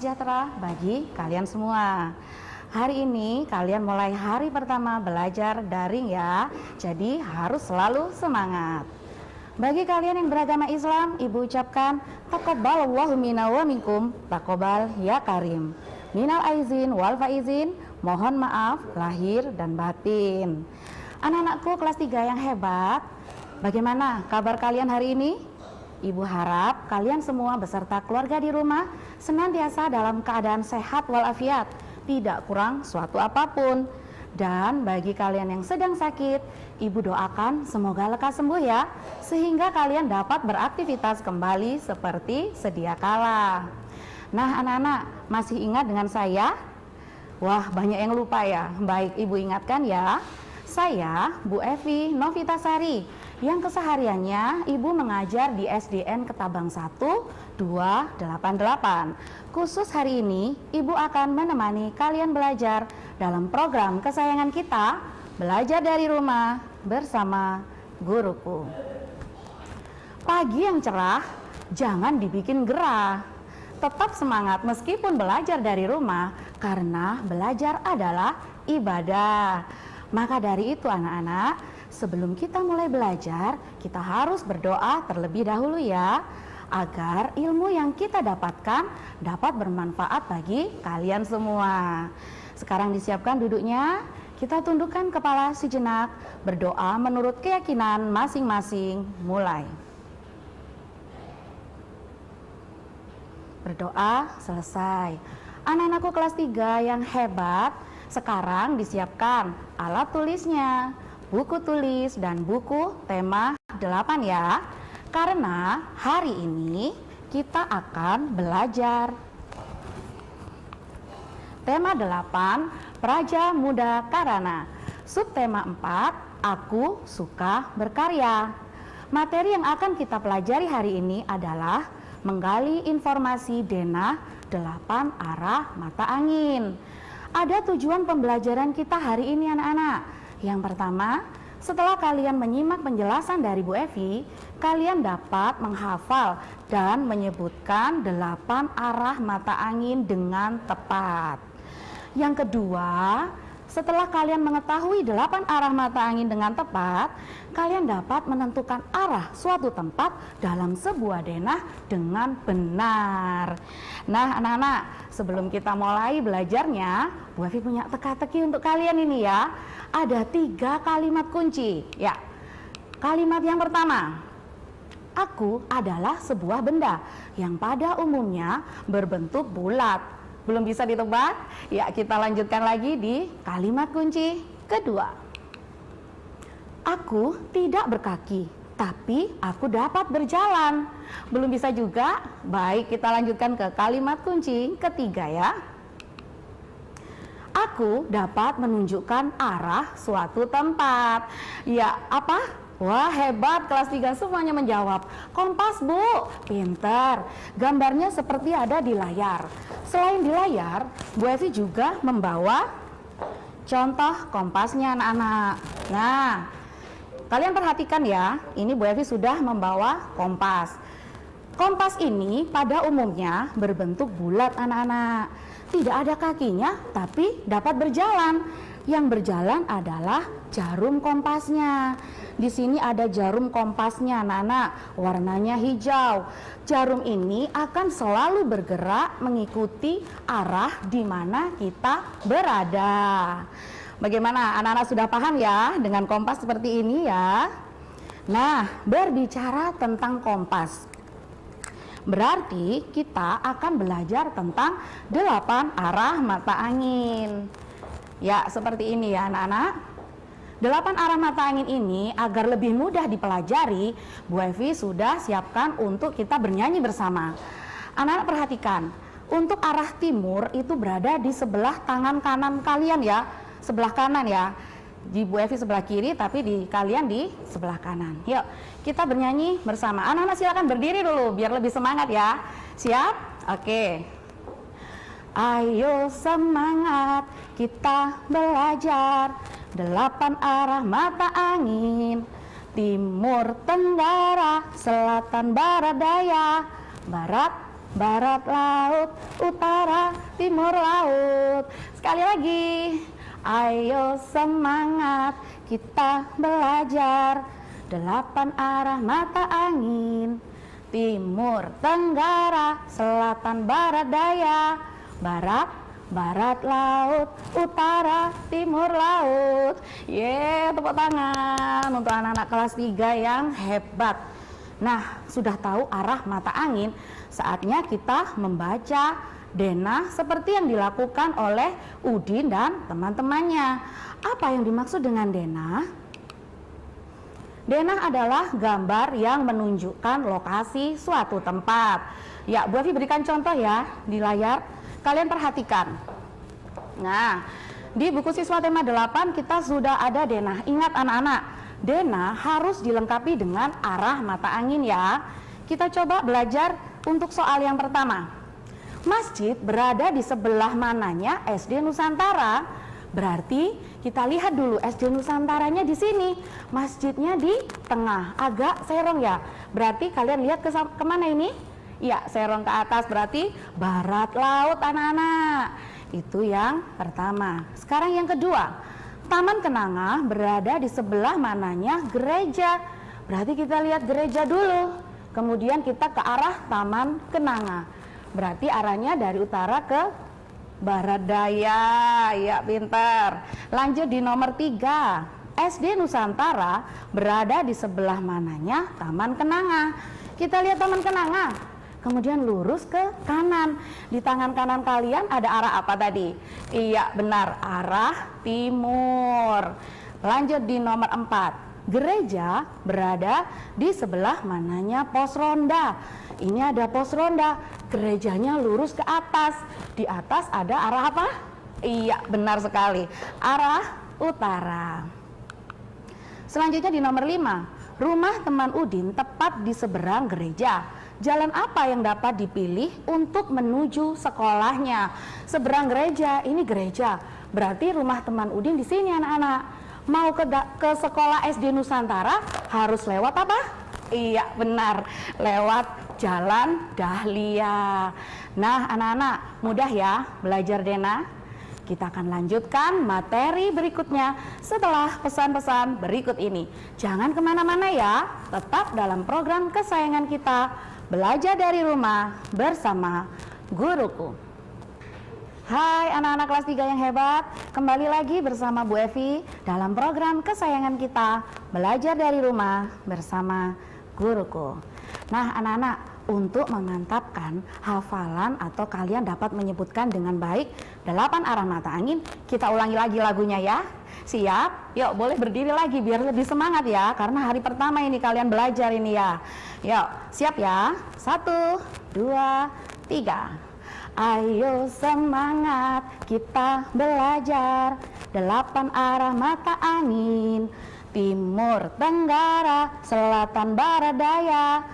sejahtera bagi kalian semua. Hari ini kalian mulai hari pertama belajar daring ya, jadi harus selalu semangat. Bagi kalian yang beragama Islam, Ibu ucapkan taqabbalallahu minna wa minkum, taqabbal ya karim. Minal aizin wal faizin, mohon maaf lahir dan batin. Anak-anakku kelas 3 yang hebat, bagaimana kabar kalian hari ini? Ibu harap kalian semua beserta keluarga di rumah senantiasa dalam keadaan sehat walafiat, tidak kurang suatu apapun. Dan bagi kalian yang sedang sakit, Ibu doakan semoga lekas sembuh ya, sehingga kalian dapat beraktivitas kembali seperti sedia kala. Nah anak-anak, masih ingat dengan saya? Wah, banyak yang lupa ya. Baik, Ibu ingatkan ya. Saya Bu Evi Novitasari, yang kesehariannya Ibu mengajar di SDN Ketabang 1 288. Khusus hari ini Ibu akan menemani kalian belajar dalam program kesayangan kita, belajar dari rumah bersama guruku. Pagi yang cerah jangan dibikin gerah. Tetap semangat meskipun belajar dari rumah, karena belajar adalah ibadah. Maka dari itu anak-anak, sebelum kita mulai belajar, kita harus berdoa terlebih dahulu ya, agar ilmu yang kita dapatkan dapat bermanfaat bagi kalian semua. Sekarang disiapkan duduknya, kita tundukkan kepala sejenak, berdoa menurut keyakinan masing-masing, mulai. Berdoa selesai. Anak-anakku kelas 3 yang hebat, sekarang disiapkan alat tulisnya, buku tulis dan buku tema 8 ya. Karena hari ini kita akan belajar tema 8, Praja Muda Karana. Subtema 4, Aku Suka Berkarya. Materi yang akan kita pelajari hari ini adalah menggali informasi denah 8 arah mata angin. Ada tujuan pembelajaran kita hari ini anak-anak. Yang pertama, setelah kalian menyimak penjelasan dari Bu Evi, kalian dapat menghafal dan menyebutkan 8 arah mata angin dengan tepat. Yang kedua, setelah kalian mengetahui 8 arah mata angin dengan tepat, kalian dapat menentukan arah suatu tempat dalam sebuah denah dengan benar. Nah anak-anak, sebelum kita mulai belajarnya, Bu Evi punya teka-teki untuk kalian ini ya. Ada 3 kalimat kunci ya. Kalimat yang pertama, aku adalah sebuah benda yang pada umumnya berbentuk bulat. Belum bisa ditebak? Ya, kita lanjutkan lagi di kalimat kunci kedua. Aku tidak berkaki, tapi aku dapat berjalan. Belum bisa juga? Baik, kita lanjutkan ke kalimat kunci ketiga ya. Aku dapat menunjukkan arah suatu tempat. Ya, apa? Wah, hebat, kelas 3 semuanya menjawab. Kompas, Bu. Pinter. Gambarnya seperti ada di layar. Selain di layar, Bu Evi juga membawa contoh kompasnya anak-anak. Nah, kalian perhatikan ya, ini Bu Evi sudah membawa kompas. Kompas ini pada umumnya berbentuk bulat anak-anak. Tidak ada kakinya, tapi dapat berjalan. Yang berjalan adalah jarum kompasnya. Di sini ada jarum kompasnya anak-anak, warnanya hijau. Jarum ini akan selalu bergerak mengikuti arah di mana kita berada. Bagaimana anak-anak sudah paham ya dengan kompas seperti ini ya? Nah, berbicara tentang kompas, berarti kita akan belajar tentang 8 arah mata angin. Ya, seperti ini ya anak-anak. 8 arah mata angin ini agar lebih mudah dipelajari, Bu Evi sudah siapkan untuk kita bernyanyi bersama. Anak-anak perhatikan, untuk arah timur itu berada di sebelah tangan kanan kalian ya, sebelah kanan ya. Di Bu Evi sebelah kiri, tapi di kalian di sebelah kanan. Yuk, kita bernyanyi bersama. Anak-anak silakan berdiri dulu biar lebih semangat ya. Siap? Oke. Ayo semangat, kita belajar 8 arah mata angin. Timur, tenggara, selatan, barat, daya, barat, barat laut, utara, timur laut. Sekali lagi, ayo semangat kita belajar. 8 arah mata angin, timur, tenggara, selatan, barat, daya, barat laut, utara, timur laut. Tepuk tangan untuk anak-anak kelas 3 yang hebat. Nah, sudah tahu arah mata angin, saatnya kita membaca denah seperti yang dilakukan oleh Udin dan teman-temannya. Apa yang dimaksud dengan denah? Denah adalah gambar yang menunjukkan lokasi suatu tempat. Ya, Bu Evi berikan contoh ya di layar. Kalian perhatikan. Nah, di buku siswa tema 8 kita sudah ada denah. Ingat anak-anak, denah harus dilengkapi dengan arah mata angin ya. Kita coba belajar untuk soal yang pertama. Masjid berada di sebelah mananya SD Nusantara? Berarti kita lihat dulu SD Nusantaranya di sini, masjidnya di tengah, agak serong ya. Berarti kalian lihat kemana ini? Ya, serong ke atas, berarti barat laut anak-anak. Itu yang pertama. Sekarang yang kedua, Taman Kenanga berada di sebelah mananya gereja. Berarti kita lihat gereja dulu, kemudian kita ke arah Taman Kenanga. Berarti arahnya dari utara ke barat daya. Ya, pintar. Lanjut di nomor 3, SD Nusantara berada di sebelah mananya Taman Kenanga. Kita lihat Taman Kenanga, kemudian lurus ke kanan. Di tangan kanan kalian ada arah apa tadi? Iya, benar, arah timur. Lanjut di nomor 4, gereja berada di sebelah mananya pos ronda. Ini ada pos ronda, gerejanya lurus ke atas. Di atas ada arah apa? Iya, benar sekali, arah utara. Selanjutnya di nomor 5, rumah teman Udin tepat di seberang gereja. Jalan apa yang dapat dipilih untuk menuju sekolahnya? Seberang gereja, ini gereja. Berarti rumah teman Udin di sini anak-anak. Mau ke sekolah SD Nusantara harus lewat apa? Iya, benar, lewat Jalan Dahlia. Nah, anak-anak, mudah ya belajar denah. Kita akan lanjutkan materi berikutnya setelah pesan-pesan berikut ini. Jangan kemana-mana ya, tetap dalam program kesayangan kita, Belajar dari Rumah bersama Guruku. Hai anak-anak kelas 3 yang hebat, kembali lagi bersama Bu Evi dalam program kesayangan kita, Belajar dari Rumah bersama Guruku. Nah anak-anak, untuk memantapkan hafalan atau kalian dapat menyebutkan dengan baik 8 arah mata angin, kita ulangi lagi lagunya ya. Siap? Yuk boleh berdiri lagi biar lebih semangat ya, karena hari pertama ini kalian belajar ini ya. Yuk siap ya, 1, 2, 3. Ayo semangat kita belajar 8 arah mata angin, timur, tenggara, selatan, barat, daya,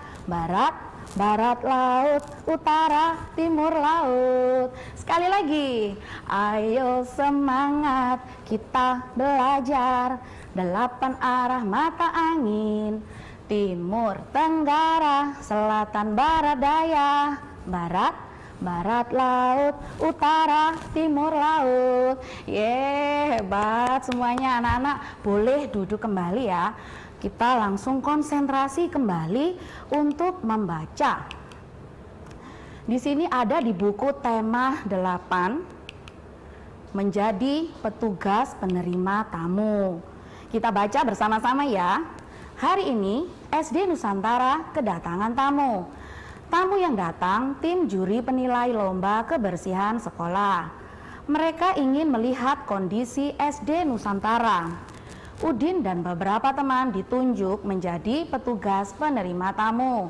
barat laut, utara, timur laut. Sekali lagi, ayo semangat kita belajar 8 arah mata angin, timur, tenggara, selatan, barat, daya, barat laut, utara, timur laut. Hebat semuanya anak-anak. Boleh duduk kembali ya. Kita langsung konsentrasi kembali untuk membaca. Di sini ada di buku tema 8, menjadi petugas penerima tamu. Kita baca bersama-sama ya. Hari ini SD Nusantara kedatangan tamu. Tamu yang datang tim juri penilai lomba kebersihan sekolah. Mereka ingin melihat kondisi SD Nusantara. Udin dan beberapa teman ditunjuk menjadi petugas penerima tamu.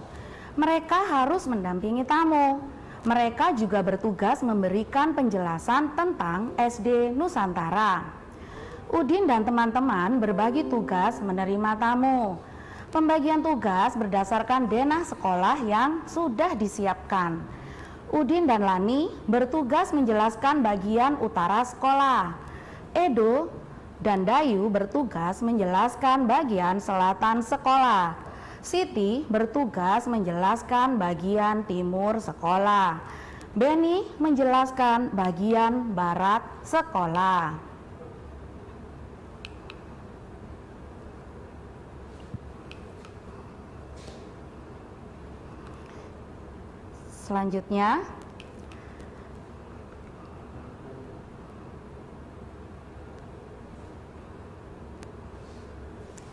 Mereka harus mendampingi tamu. Mereka juga bertugas memberikan penjelasan tentang SD Nusantara. Udin dan teman-teman berbagi tugas menerima tamu. Pembagian tugas berdasarkan denah sekolah yang sudah disiapkan. Udin dan Lani bertugas menjelaskan bagian utara sekolah. Edo dan Dayu bertugas menjelaskan bagian selatan sekolah. Siti bertugas menjelaskan bagian timur sekolah. Benny menjelaskan bagian barat sekolah. Selanjutnya,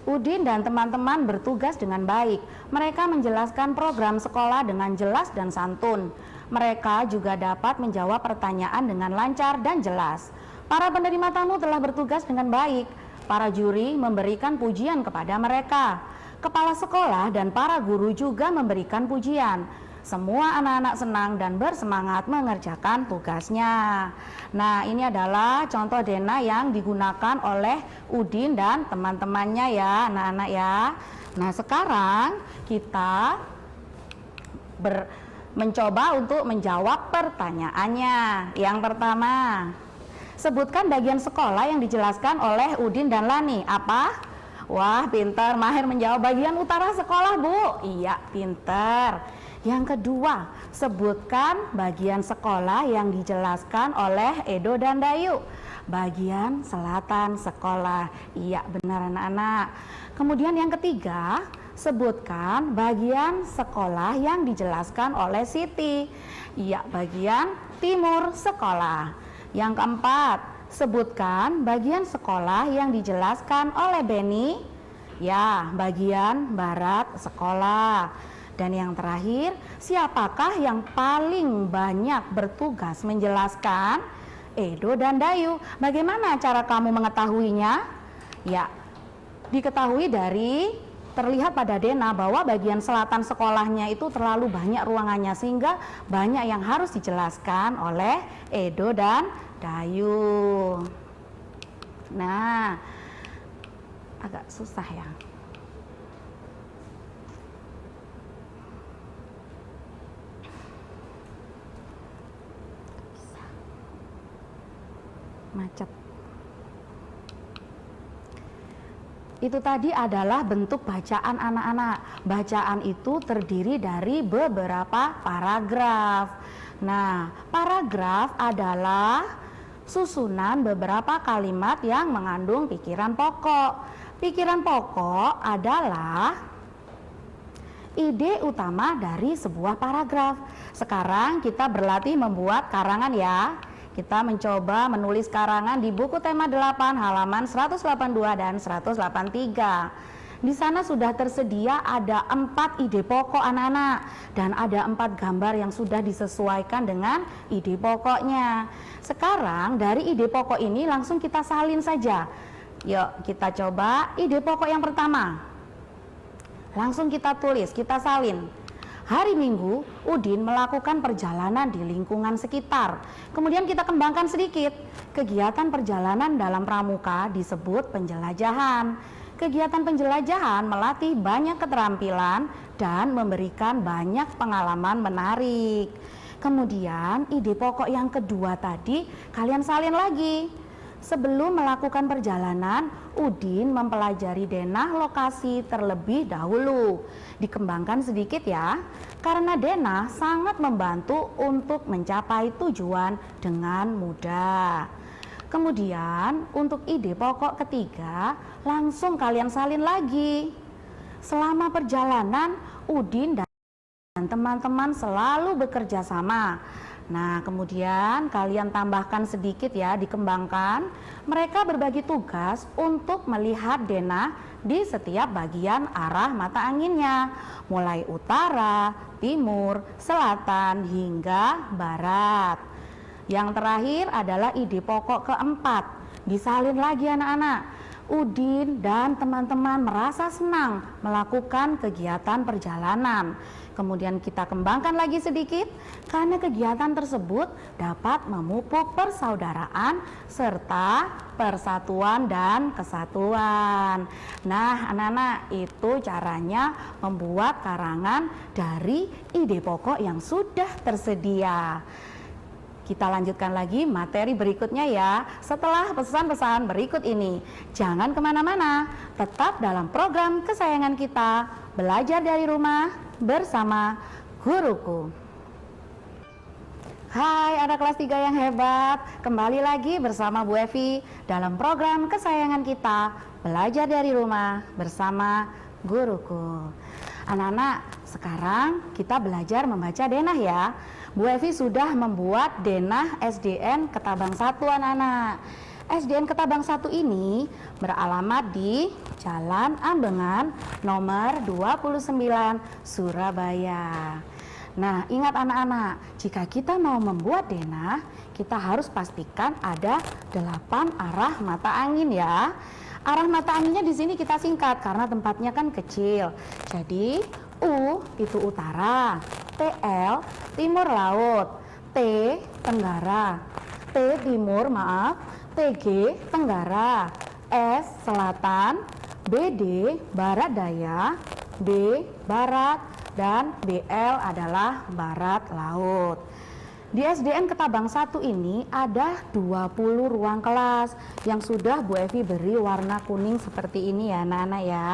Udin dan teman-teman bertugas dengan baik. Mereka menjelaskan program sekolah dengan jelas dan santun. Mereka juga dapat menjawab pertanyaan dengan lancar dan jelas. Para penerima tamu telah bertugas dengan baik. Para juri memberikan pujian kepada mereka. Kepala sekolah dan para guru juga memberikan pujian. Semua anak-anak senang dan bersemangat mengerjakan tugasnya. Nah, ini adalah contoh Dena yang digunakan oleh Udin dan teman-temannya ya, anak-anak ya. Nah, sekarang kita mencoba untuk menjawab pertanyaannya. Yang pertama, sebutkan bagian sekolah yang dijelaskan oleh Udin dan Lani. Apa? Wah, pinter, mahir menjawab bagian utara sekolah, Bu. Iya, pinter. Yang kedua, sebutkan bagian sekolah yang dijelaskan oleh Edo dan Dayu. Bagian selatan sekolah. Iya, benar anak-anak. Kemudian yang ketiga, sebutkan bagian sekolah yang dijelaskan oleh Siti. Iya, bagian timur sekolah. Yang keempat, sebutkan bagian sekolah yang dijelaskan oleh Benny. Ya, bagian barat sekolah. Dan yang terakhir, siapakah yang paling banyak bertugas menjelaskan? Edo dan Dayu. Bagaimana cara kamu mengetahuinya? Ya, diketahui dari terlihat pada Dena bahwa bagian selatan sekolahnya itu terlalu banyak ruangannya, sehingga banyak yang harus dijelaskan oleh Edo dan Dayu. Nah, agak susah ya. Macet. Itu tadi adalah bentuk bacaan anak-anak. Bacaan itu terdiri dari beberapa paragraf. Nah, paragraf adalah susunan beberapa kalimat yang mengandung pikiran pokok. Pikiran pokok adalah ide utama dari sebuah paragraf. Sekarang kita berlatih membuat karangan ya. Kita mencoba menulis karangan di buku tema 8 halaman 182 dan 183. Di sana sudah tersedia ada 4 ide pokok anak-anak dan ada 4 gambar yang sudah disesuaikan dengan ide pokoknya. Sekarang dari ide pokok ini langsung kita salin saja. Yuk kita coba ide pokok yang pertama. Langsung kita tulis, kita salin. Hari Minggu, Udin melakukan perjalanan di lingkungan sekitar. Kemudian kita kembangkan sedikit. Kegiatan perjalanan dalam pramuka disebut penjelajahan. Kegiatan penjelajahan melatih banyak keterampilan dan memberikan banyak pengalaman menarik. Kemudian ide pokok yang kedua tadi kalian salin lagi. Sebelum melakukan perjalanan, Udin mempelajari denah lokasi terlebih dahulu. Dikembangkan sedikit ya, karena denah sangat membantu untuk mencapai tujuan dengan mudah. Kemudian untuk ide pokok ketiga, langsung kalian salin lagi. Selama perjalanan, Udin dan teman-teman selalu bekerja sama. Nah, kemudian kalian tambahkan sedikit ya, dikembangkan. Mereka berbagi tugas untuk melihat denah di setiap bagian arah mata anginnya, mulai utara, timur, selatan, hingga barat. Yang terakhir adalah ide pokok keempat. Disalin lagi anak-anak. Udin dan teman-teman merasa senang melakukan kegiatan perjalanan. Kemudian kita kembangkan lagi sedikit, karena kegiatan tersebut dapat memupuk persaudaraan serta persatuan dan kesatuan. Nah, anak-anak, itu caranya membuat karangan dari ide pokok yang sudah tersedia. Kita lanjutkan lagi materi berikutnya ya, setelah pesan-pesan berikut ini. Jangan kemana-mana, tetap dalam program kesayangan kita, belajar dari rumah bersama guruku. Hai anak kelas 3 yang hebat, kembali lagi bersama Bu Evi dalam program kesayangan kita, belajar dari rumah bersama guruku. Anak-anak, sekarang kita belajar membaca denah ya. Bu Evi sudah membuat denah SDN Ketabang 1 anak-anak. SDN Ketabang 1 ini beralamat di Jalan Ambengan nomor 29 Surabaya. Nah, ingat anak-anak, jika kita mau membuat denah, kita harus pastikan ada 8 arah mata angin ya. Arah mata anginnya di sini kita singkat karena tempatnya kan kecil. Jadi U itu utara, TL timur laut, T tenggara, T timur maaf, TG tenggara, S selatan, BD barat daya, B barat, dan BL adalah barat laut. Di SDN Ketabang 1 ini ada 20 ruang kelas yang sudah Bu Evi beri warna kuning seperti ini ya anak-anak ya.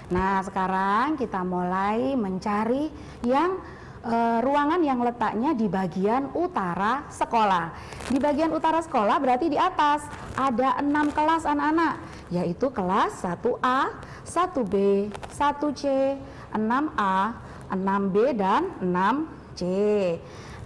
Nah, sekarang kita mulai mencari yang ruangan yang letaknya di bagian utara sekolah. Di bagian utara sekolah berarti di atas ada 6 kelas anak-anak, yaitu kelas 1A, 1B, 1C, 6A, 6B, dan 6C.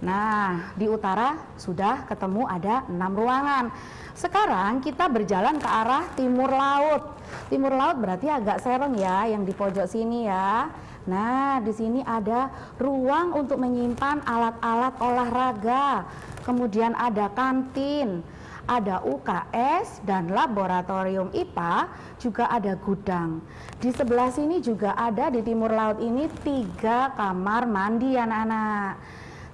Nah, di utara sudah ketemu ada 6 ruangan. Sekarang kita berjalan ke arah timur laut. Timur laut berarti agak serong ya, yang di pojok sini ya. Nah, di sini ada ruang untuk menyimpan alat-alat olahraga. Kemudian ada kantin, ada UKS dan laboratorium IPA, juga ada gudang. Di sebelah sini juga ada di timur laut ini 3 kamar mandi anak-anak.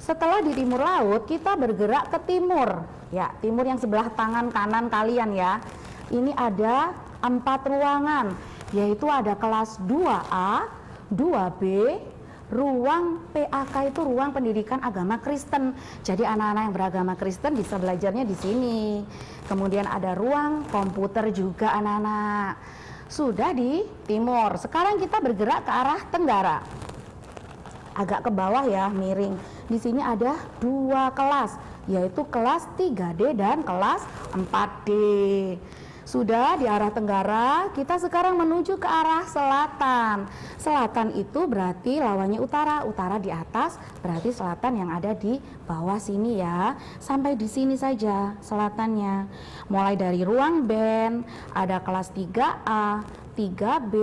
Setelah di timur laut, kita bergerak ke timur. Ya, timur yang sebelah tangan kanan kalian ya. Ini ada 4 ruangan, yaitu ada kelas 2A, 2B, ruang PAK itu ruang pendidikan agama Kristen. Jadi anak-anak yang beragama Kristen bisa belajarnya di sini. Kemudian ada ruang komputer juga anak-anak. Sudah di timur. Sekarang kita bergerak ke arah tenggara. Agak ke bawah ya, miring. Di sini ada 2 kelas, yaitu kelas 3D dan kelas 4D. Sudah di arah tenggara, kita sekarang menuju ke arah selatan. Selatan itu berarti lawannya utara. Utara di atas, berarti selatan yang ada di bawah sini ya. Sampai di sini saja selatannya. Mulai dari ruang band, ada kelas 3A, 3B,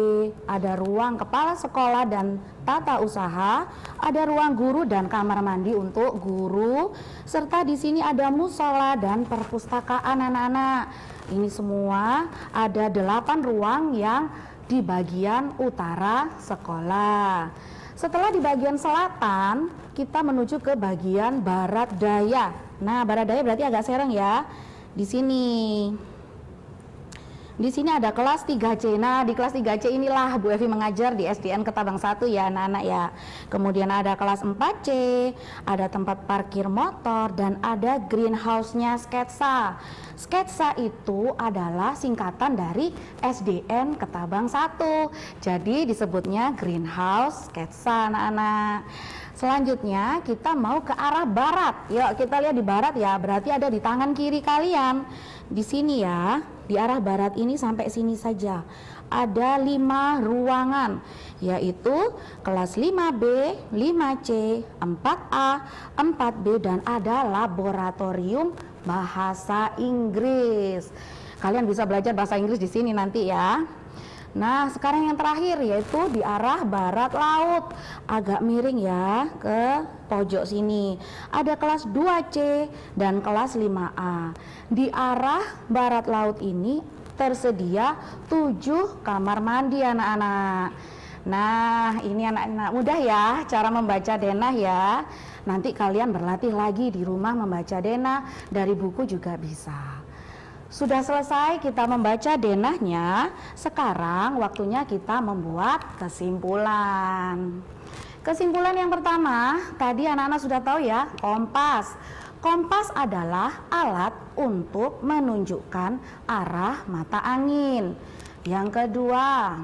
ada ruang kepala sekolah dan tata usaha, ada ruang guru dan kamar mandi untuk guru, serta di sini ada musola dan perpustakaan anak-anak. Ini semua ada 8 ruang yang di bagian utara sekolah. Setelah di bagian selatan, kita menuju ke bagian barat daya. Nah, barat daya berarti agak serong ya. Di sini. Di sini ada kelas 3C. Nah, di kelas 3C inilah Bu Evi mengajar di SDN Ketabang 1 ya anak-anak ya. Kemudian ada kelas 4C, ada tempat parkir motor, dan ada greenhouse-nya sketsa. Sketsa itu adalah singkatan dari SDN Ketabang 1. Jadi disebutnya greenhouse sketsa anak-anak. Selanjutnya kita mau ke arah barat. Yuk kita lihat di barat ya, berarti ada di tangan kiri kalian. Di sini ya, di arah barat ini sampai sini saja. Ada 5 ruangan, yaitu kelas 5B, 5C, 4A, 4B, dan ada laboratorium bahasa Inggris. Kalian bisa belajar bahasa Inggris di sini nanti ya. Nah, sekarang yang terakhir yaitu di arah barat laut. Agak miring ya ke pojok sini. Ada kelas 2C dan kelas 5A. Di arah barat laut ini tersedia 7 kamar mandi anak-anak. Nah, ini anak-anak mudah ya cara membaca denah ya. Nanti kalian berlatih lagi di rumah membaca denah, dari buku juga bisa. Sudah selesai kita membaca denahnya, sekarang waktunya kita membuat kesimpulan. Kesimpulan yang pertama, tadi anak-anak sudah tahu ya, kompas. Kompas adalah alat untuk menunjukkan arah mata angin. Yang kedua,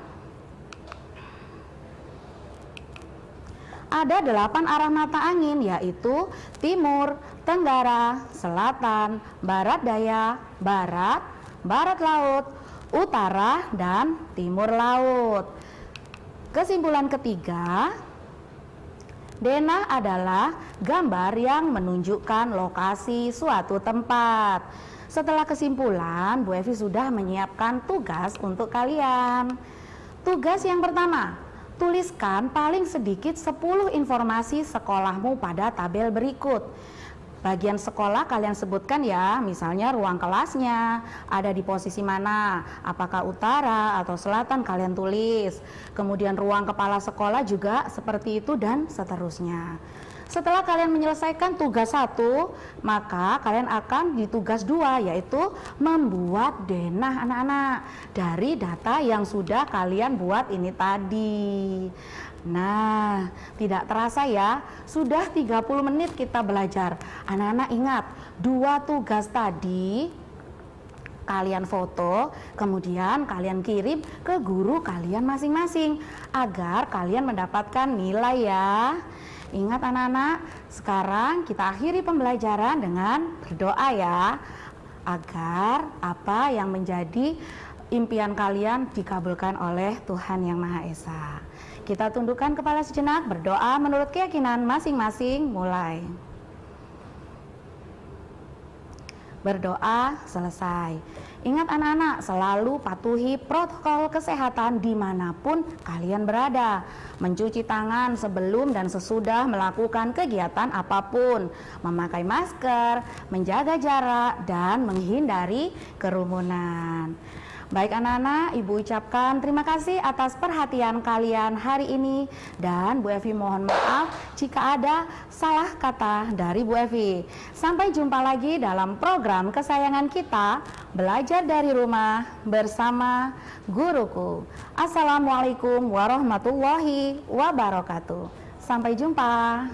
ada 8 arah mata angin, yaitu timur, tenggara, selatan, barat daya, barat, barat laut, utara, dan timur laut. Kesimpulan ketiga, denah adalah gambar yang menunjukkan lokasi suatu tempat. Setelah kesimpulan, Bu Evi sudah menyiapkan tugas untuk kalian. Tugas yang pertama, tuliskan paling sedikit 10 informasi sekolahmu pada tabel berikut. Bagian sekolah kalian sebutkan ya, misalnya ruang kelasnya ada di posisi mana, apakah utara atau selatan kalian tulis. Kemudian ruang kepala sekolah juga seperti itu dan seterusnya. Setelah kalian menyelesaikan tugas 1, maka kalian akan di tugas 2, yaitu membuat denah anak-anak dari data yang sudah kalian buat ini tadi. Nah, tidak terasa ya, sudah 30 menit kita belajar. Anak-anak ingat, 2 tugas tadi kalian foto, kemudian kalian kirim ke guru kalian masing-masing agar kalian mendapatkan nilai ya. Ingat anak-anak, sekarang kita akhiri pembelajaran dengan berdoa ya, agar apa yang menjadi impian kalian dikabulkan oleh Tuhan Yang Maha Esa. Kita tundukkan kepala sejenak, berdoa menurut keyakinan masing-masing, mulai. Berdoa selesai. Ingat anak-anak, selalu patuhi protokol kesehatan dimanapun kalian berada. Mencuci tangan sebelum dan sesudah melakukan kegiatan apapun. Memakai masker, menjaga jarak, dan menghindari kerumunan. Baik anak-anak, Ibu ucapkan terima kasih atas perhatian kalian hari ini. Dan Bu Evi mohon maaf jika ada salah kata dari Bu Evi. Sampai jumpa lagi dalam program kesayangan kita, Belajar dari Rumah bersama Guruku. Assalamualaikum warahmatullahi wabarakatuh. Sampai jumpa.